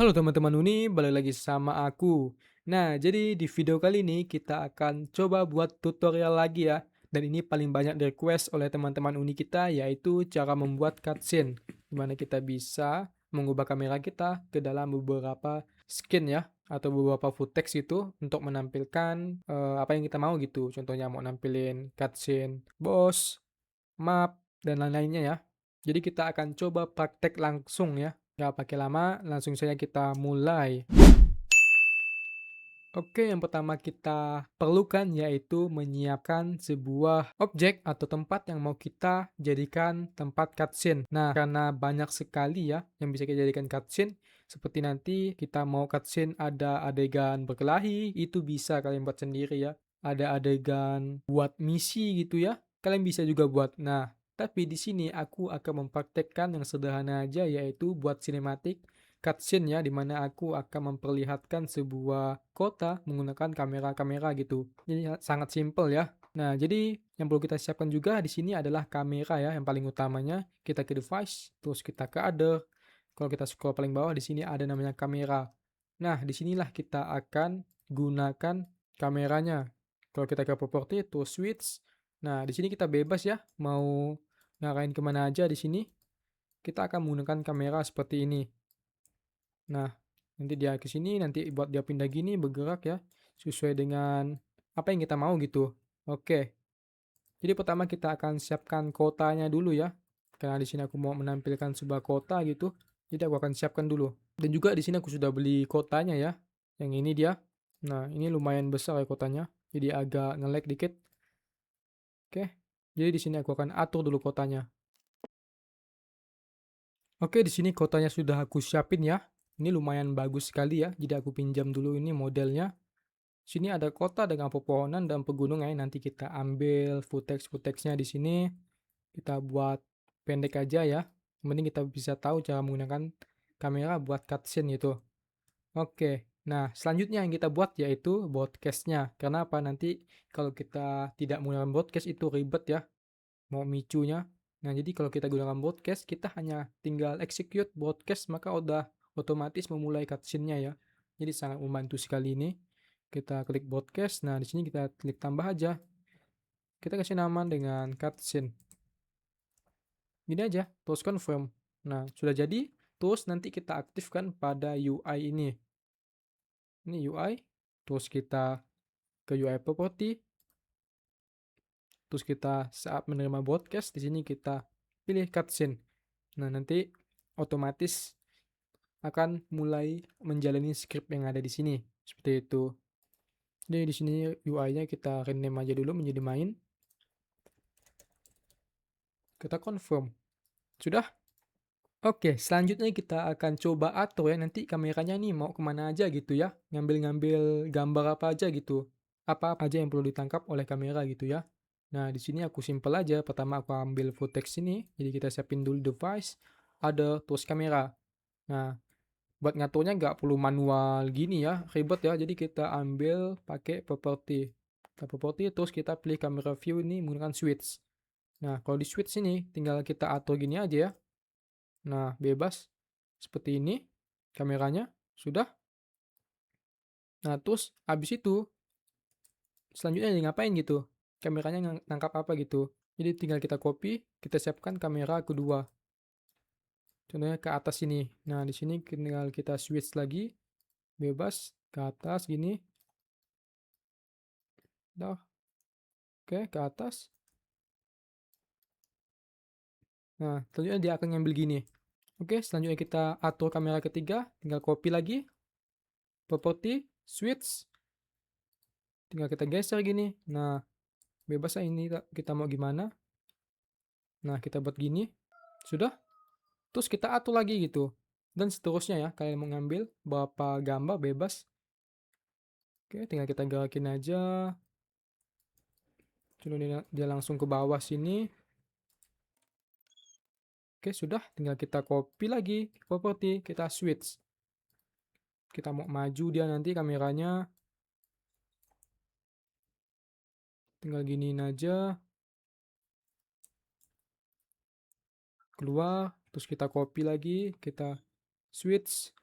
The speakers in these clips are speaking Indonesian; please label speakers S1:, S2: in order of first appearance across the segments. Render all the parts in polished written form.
S1: Halo teman-teman Uni, balik lagi sama aku. Nah, jadi di video kali ini kita akan coba buat tutorial lagi ya. Dan ini paling banyak di request oleh teman-teman Uni kita, yaitu cara membuat cutscene. Dimana kita bisa mengubah kamera kita ke dalam beberapa skin ya, atau beberapa footage itu untuk menampilkan apa yang kita mau gitu. Contohnya mau nampilin cutscene boss, map, dan lain-lainnya ya. Jadi kita akan coba praktek langsung ya. Nggak pakai lama, langsung saja kita mulai. Oke, yang pertama kita perlukan yaitu menyiapkan sebuah objek atau tempat yang mau kita jadikan tempat cutscene. Nah, karena banyak sekali ya yang bisa kita jadikan cutscene, seperti nanti kita mau cutscene ada adegan berkelahi, itu bisa kalian buat sendiri ya. Ada adegan buat misi gitu ya, kalian bisa juga buat. Nah, tapi di sini aku akan mempraktekkan yang sederhana aja yaitu buat sinematik cutscene ya, dimana aku akan memperlihatkan sebuah kota menggunakan kamera-kamera gitu. Jadi sangat simple ya. Nah, jadi yang perlu kita siapkan juga di sini adalah kamera ya, yang paling utamanya. Kita ke device, terus kita ke other. Kalau kita scroll paling bawah di sini ada namanya kamera. Nah, disinilah kita akan gunakan kameranya. Kalau kita ke property, terus switch. Nah, di sini kita bebas ya, mau ngarahin kemana aja di sini. Kita akan menggunakan kamera seperti ini. Nah, nanti dia ke sini, nanti buat dia pindah gini, bergerak ya, sesuai dengan apa yang kita mau gitu. Oke, jadi pertama kita akan siapkan kotanya dulu ya. Karena di sini aku mau menampilkan sebuah kota gitu, jadi aku akan siapkan dulu. Dan juga di sini aku sudah beli kotanya ya. Yang ini dia. Nah, ini lumayan besar ya kotanya, jadi agak nge-lag dikit. Oke, jadi di sini aku akan atur dulu kotanya. Oke, di sini kotanya sudah aku siapin ya. Ini lumayan bagus sekali ya. Jadi aku pinjam dulu ini modelnya. Sini ada kota dengan pepohonan dan pegunungan ya. Nanti kita ambil footage-footage-nya di sini. Kita buat pendek aja ya. Yang penting kita bisa tahu cara menggunakan kamera buat cutscene gitu. Oke. Nah, selanjutnya yang kita buat yaitu broadcast-nya. Karena apa? Nanti kalau kita tidak menggunakan broadcast itu ribet ya. Mau micunya. Nah, jadi kalau kita gunakan broadcast, kita hanya tinggal execute broadcast, maka udah otomatis memulai cutscene-nya ya. Jadi sangat membantu sekali ini. Kita klik broadcast, nah di sini kita klik tambah aja. Kita kasih nama dengan cutscene. Gini aja, terus confirm. Nah, sudah jadi, terus nanti kita aktifkan pada UI ini. Ini UI, terus kita ke UI property, terus kita saat menerima broadcast, di sini kita pilih cutscene. Nah, nanti otomatis akan mulai menjalani script yang ada di sini. Seperti itu. Jadi di sini UI-nya kita rename aja dulu menjadi main. Kita confirm. Sudah? Oke, selanjutnya kita akan coba atur ya nanti kameranya nih mau kemana aja gitu ya. Ngambil-ngambil gambar apa aja gitu. Apa aja yang perlu ditangkap oleh kamera gitu ya. Nah, di sini aku simple aja. Pertama aku ambil footage ini. Jadi kita siapin dulu device. Ada terus kamera. Nah, buat ngaturnya nggak perlu manual gini ya, ribet ya. Jadi kita ambil pakai property. Kita property terus kita pilih camera view ini menggunakan switch. Nah, kalau di switch ini tinggal kita atur gini aja ya. Nah, bebas seperti ini kameranya sudah. Nah, terus habis itu selanjutnya jadi ngapain gitu? Kameranya nangkap apa gitu. Jadi tinggal kita copy, kita siapkan kamera kedua. Contohnya ke atas ini. Nah, di sini tinggal kita switch lagi, bebas ke atas gini. Dah, oke, ke atas. Nah, selanjutnya dia akan ngambil gini. Oke, selanjutnya kita atur kamera ketiga, tinggal copy lagi, property, switch, tinggal kita geser gini. Nah, bebas lah ini kita mau gimana. Nah, kita buat gini. Sudah. Terus kita atur lagi gitu. Dan seterusnya ya, kalian mau ngambil berapa gambar bebas. Oke, tinggal kita gerakin aja. Coba dia langsung ke bawah sini. Oke, sudah. Tinggal kita copy lagi, property, kita switch. Kita mau maju dia nanti kameranya. Tinggal giniin aja. Keluar. Terus kita copy lagi. Kita switch.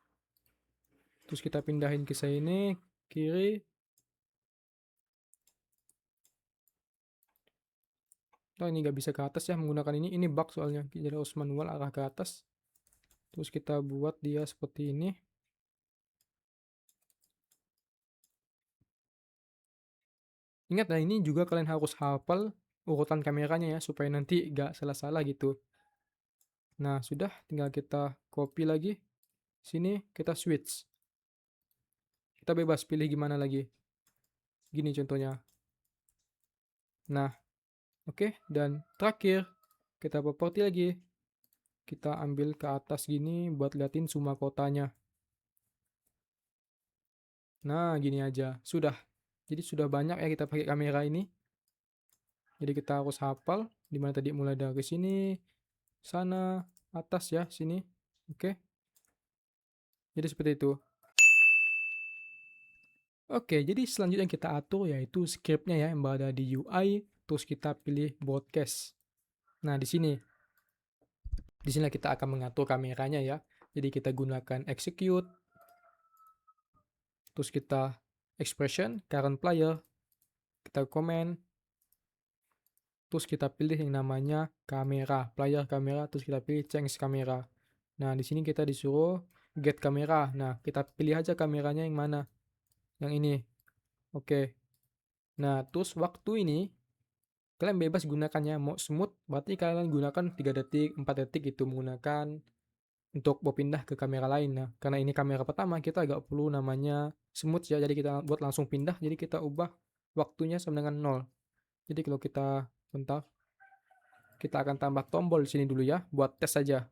S1: Terus kita pindahin ke sini, kiri. Oh, ini nggak bisa ke atas ya menggunakan ini bug soalnya. Jadi harus manual arah ke atas. Terus kita buat dia seperti ini. Ingat ya, ini juga kalian harus hafal urutan kameranya ya, supaya nanti nggak salah-salah gitu. Nah, sudah, tinggal kita copy lagi. Sini kita switch. Kita bebas pilih gimana lagi. Gini contohnya. Nah, oke. Dan terakhir, kita properti lagi. Kita ambil ke atas gini buat liatin semua kotanya. Nah, gini aja. Sudah. Jadi sudah banyak ya kita pakai kamera ini. Jadi kita harus hafal dimana tadi, mulai dari sini, sana, atas ya, sini. Oke. Jadi seperti itu. Oke, jadi selanjutnya yang kita atur yaitu scriptnya ya yang berada di UI, terus kita pilih broadcast. Nah, di sini kita akan mengatur kameranya ya. Jadi kita gunakan execute, terus kita expression, current player, kita comment, terus kita pilih yang namanya kamera, player kamera, terus kita pilih change kamera. Nah, di sini kita disuruh get kamera. Nah, kita pilih aja kameranya yang mana. Yang ini. Oke. Nah, terus waktu ini kalian bebas gunakannya. Mau smooth, berarti kalian gunakan 3 detik, 4 detik itu menggunakan untuk berpindah ke kamera lain. Nah, karena ini kamera pertama, kita agak perlu namanya smooth ya. Jadi kita buat langsung pindah, jadi kita ubah waktunya sama dengan 0. Jadi kalau kita, bentar, kita akan tambah tombol di sini dulu ya, buat tes saja.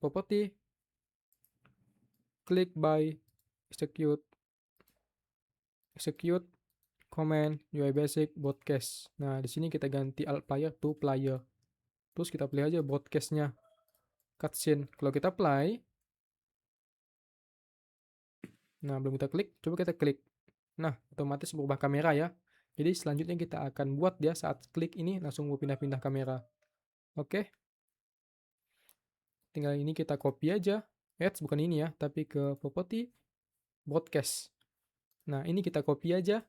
S1: Property, click by, execute, execute, command, UI basic, broadcast. Nah, di sini kita ganti alt player to player. Terus kita pilih aja broadcastnya, cutscene. Kalau kita play, nah belum kita klik, coba kita klik. Nah, otomatis berubah kamera ya. Jadi selanjutnya kita akan buat dia saat klik ini langsung pindah-pindah kamera. Oke, tinggal ini kita copy aja. Ads bukan ini ya, tapi ke property, broadcast. Nah, ini kita copy aja.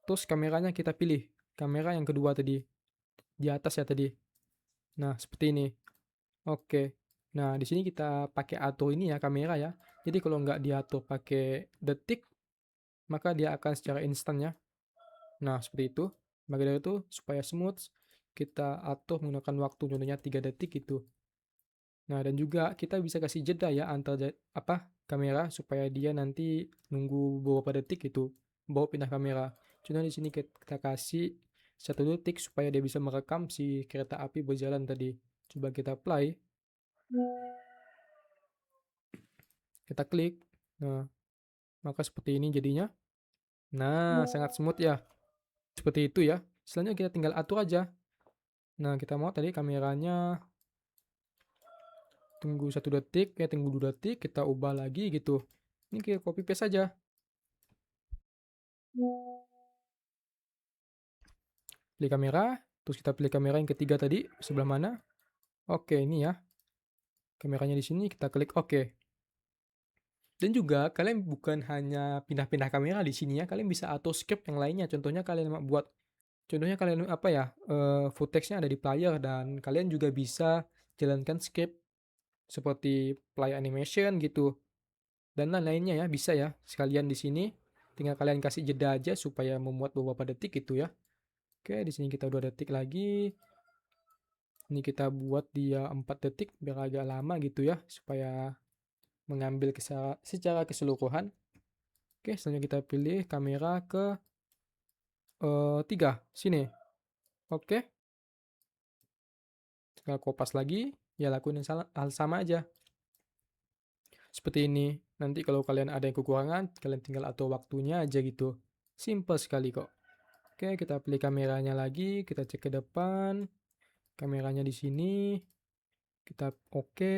S1: Terus kameranya kita pilih. Kamera yang kedua tadi. Di atas ya tadi. Nah, seperti ini. Oke. Nah, di sini kita pakai atur ini ya kamera ya. Jadi kalau nggak diatur pakai detik, maka dia akan secara instan ya. Nah, seperti itu. Maka dari itu, supaya smooth, kita atur menggunakan waktu, contohnya 3 detik itu. Nah, dan juga kita bisa kasih jeda ya antar kamera supaya dia nanti nunggu beberapa detik itu bawa pindah kamera. Contohnya di sini kita kasih 1 detik supaya dia bisa merekam si kereta api berjalan tadi. Coba kita play, kita klik. Nah, maka seperti ini jadinya. Nah, sangat smooth ya. Seperti itu ya. Selanjutnya kita tinggal atur aja. Nah, kita mau tadi kameranya tunggu 1 detik, ya tunggu 2 detik, kita ubah lagi gitu. Ini kita copy paste saja. Pilih kamera, terus kita pilih kamera yang ketiga tadi, sebelah mana. Oke, ini ya. Kameranya di sini, kita klik oke. Dan juga kalian bukan hanya pindah-pindah kamera di sini ya, kalian bisa atur script yang lainnya. Contohnya kalian footage-nya ada di player dan kalian juga bisa jalankan script seperti play animation gitu dan lain-lainnya ya, bisa ya. Sekalian di sini tinggal kalian kasih jeda aja supaya memuat beberapa detik gitu ya. Oke, di sini kita 2 detik lagi. Ini kita buat dia 4 detik biar agak lama gitu ya, supaya mengambil secara keseluruhan. Oke, selanjutnya kita pilih kamera ke 3, sini. Oke, tinggal kopas lagi, ya lakuin hal sama aja. Seperti ini. Nanti kalau kalian ada yang kekurangan, kalian tinggal atur waktunya aja gitu. Simple sekali kok. Oke, kita pilih kameranya lagi, kita cek ke depan. Kameranya di sini. Kita oke.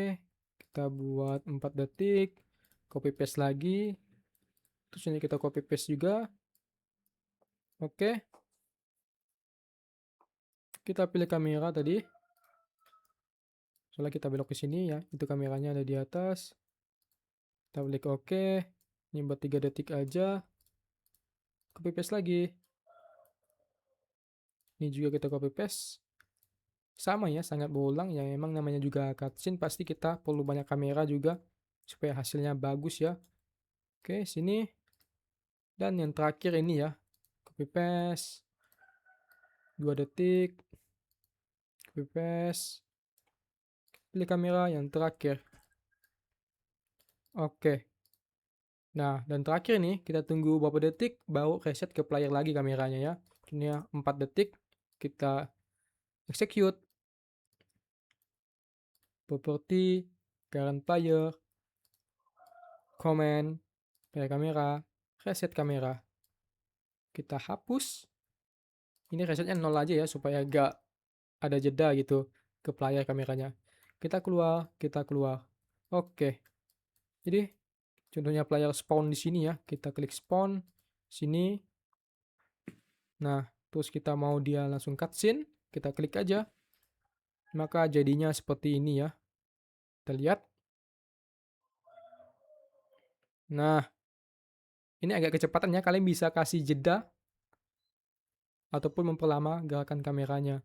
S1: Kita buat 4 detik. Copy paste lagi. Terus ini kita copy paste juga. Oke. Kita pilih kamera tadi. Soalnya kita belok ke sini ya. Itu kameranya ada di atas. Kita klik oke. Ini buat 3 detik aja. Copy paste lagi. Ini juga kita copy paste. Sama ya, sangat berulang ya. Emang namanya juga cutscene, pasti kita perlu banyak kamera juga supaya hasilnya bagus ya. Oke, sini. Dan yang terakhir ini ya, copy paste. 2 detik. Copy paste. Pilih kamera yang terakhir. Oke. Nah, dan terakhir nih, kita tunggu beberapa detik, baru reset ke player lagi kameranya ya. Ini ya, 4 detik, kita execute. Property, current player, command, player kamera, reset kamera. Kita hapus. Ini resetnya 0 aja ya, supaya gak ada jeda gitu ke player kameranya. Kita keluar, kita keluar. Oke. Jadi, contohnya player spawn di sini ya. Kita klik spawn, sini. Nah, terus kita mau dia langsung cutscene, kita klik aja. Maka jadinya seperti ini ya. Kita lihat. Nah, ini agak kecepatan ya. Kalian bisa kasih jeda ataupun memperlama gerakan kameranya.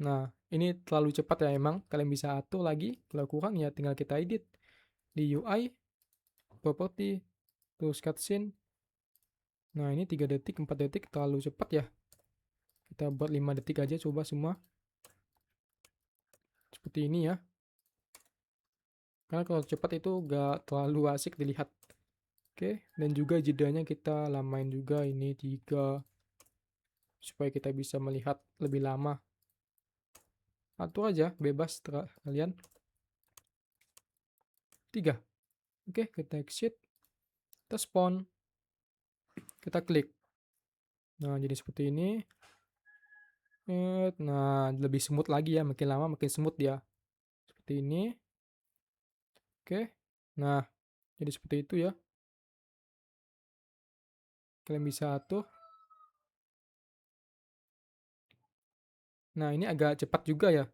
S1: Nah, ini terlalu cepat ya emang. Kalian bisa atur lagi. Kalau kurang ya tinggal kita edit di UI, property, terus cutscene. Nah, ini 3 detik, 4 detik terlalu cepat ya. Kita buat 5 detik aja coba semua. Seperti ini ya. Karena kalau cepat itu gak terlalu asik dilihat. Oke, dan juga jedanya kita lamain juga ini 3 supaya kita bisa melihat lebih lama. Atur aja, bebas kalian. 3. Oke, kita exit. Kita spawn. Kita klik. Nah, jadi seperti ini. Nah, lebih smooth lagi ya. Makin lama makin smooth dia. Seperti ini. Oke. Nah, jadi seperti itu ya. Kalian bisa atur. Nah, ini agak cepat juga ya.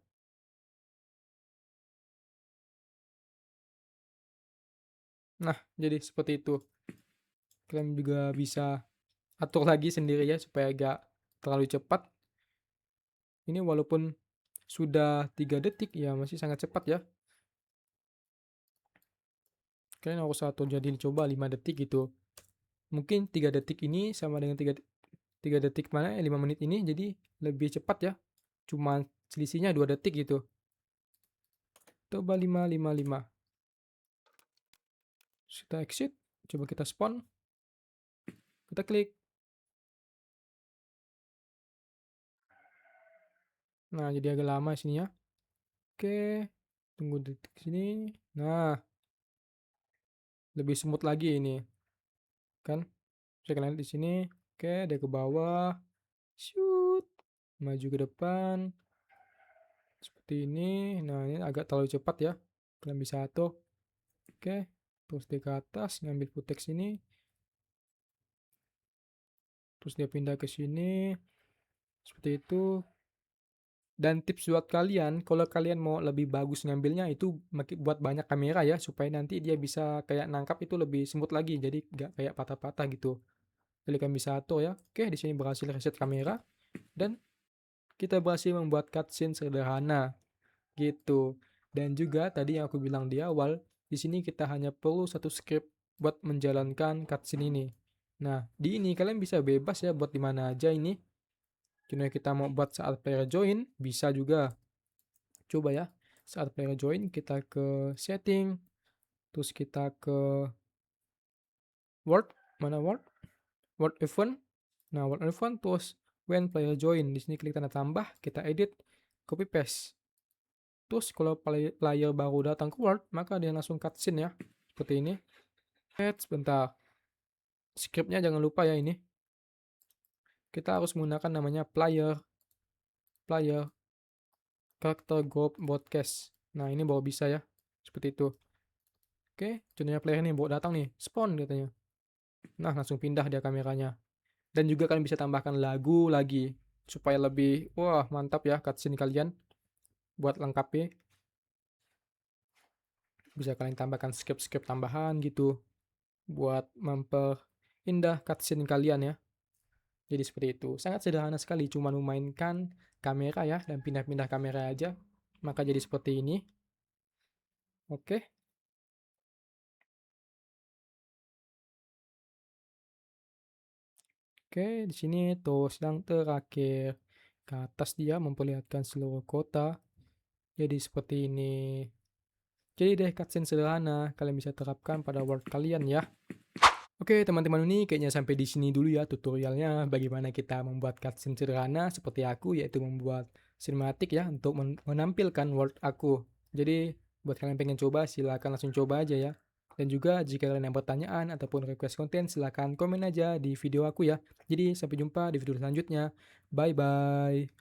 S1: Nah, jadi seperti itu. Kalian juga bisa atur lagi sendiri ya supaya agak terlalu cepat. Ini walaupun sudah 3 detik ya masih sangat cepat ya. Kalian harus atur jadi coba 5 detik gitu. Mungkin 3 detik ini sama dengan 3 detik mana 5 menit ini jadi lebih cepat ya. Cuma selisihnya 2 detik gitu. Coba 5. Kita exit, coba kita spawn. Kita klik. Nah, jadi agak lama sini ya. Oke, tunggu detik sini. Nah, lebih smooth lagi ini. Kan? Saya kalian lihat di sini. Oke, ada ke bawah. Shoot. Maju ke depan. Seperti ini. Nah, ini agak terlalu cepat ya. Kalian bisa atur. Oke, terus dia ke atas, ngambil footage sini. Terus dia pindah ke sini. Seperti itu. Dan tips buat kalian, kalau kalian mau lebih bagus ngambilnya itu buat banyak kamera ya, supaya nanti dia bisa kayak nangkap itu lebih smooth lagi, jadi nggak kayak patah-patah gitu. Jadi kalian bisa atur ya. Oke, di sini berhasil reset kamera dan kita berhasil membuat cutscene sederhana gitu. Dan juga tadi yang aku bilang di awal, di sini kita hanya perlu satu script buat menjalankan cutscene ini. Nah, di ini kalian bisa bebas ya buat di mana aja ini. Contohnya kita mau buat saat player join, bisa juga. Coba ya, saat player join kita ke setting, terus kita ke word, mana word? Word event. Nah, word event terus when player join. Di sini klik tanda tambah, kita edit, copy paste. Terus kalau player baru datang ke word, maka dia langsung cutscene ya. Seperti ini. Sebentar. Scriptnya jangan lupa ya ini. Kita harus menggunakan namanya player character group broadcast. Nah, ini baru bisa ya. Seperti itu. Oke, contohnya player nih baru datang nih, spawn katanya. Nah, langsung pindah dia kameranya. Dan juga kalian bisa tambahkan lagu lagi supaya lebih wah mantap ya cutscene kalian buat lengkapi. Bisa kalian tambahkan script-script tambahan gitu buat memperindah cutscene kalian ya. Jadi seperti itu. Sangat sederhana sekali, cuma memainkan kamera ya dan pindah-pindah kamera aja. Maka jadi seperti ini. Oke. Oke, di sini terus yang terakhir ke atas dia memperlihatkan seluruh kota. Jadi seperti ini. Jadi deh cutscene sederhana kalian bisa terapkan pada world kalian ya. Oke, teman-teman ini kayaknya sampai di sini dulu ya tutorialnya bagaimana kita membuat cutscene sederhana seperti aku yaitu membuat sinematik ya untuk menampilkan world aku. Jadi buat kalian pengen coba silakan langsung coba aja ya. Dan juga jika kalian ada pertanyaan ataupun request konten silakan komen aja di video aku ya. Jadi sampai jumpa di video selanjutnya. Bye bye.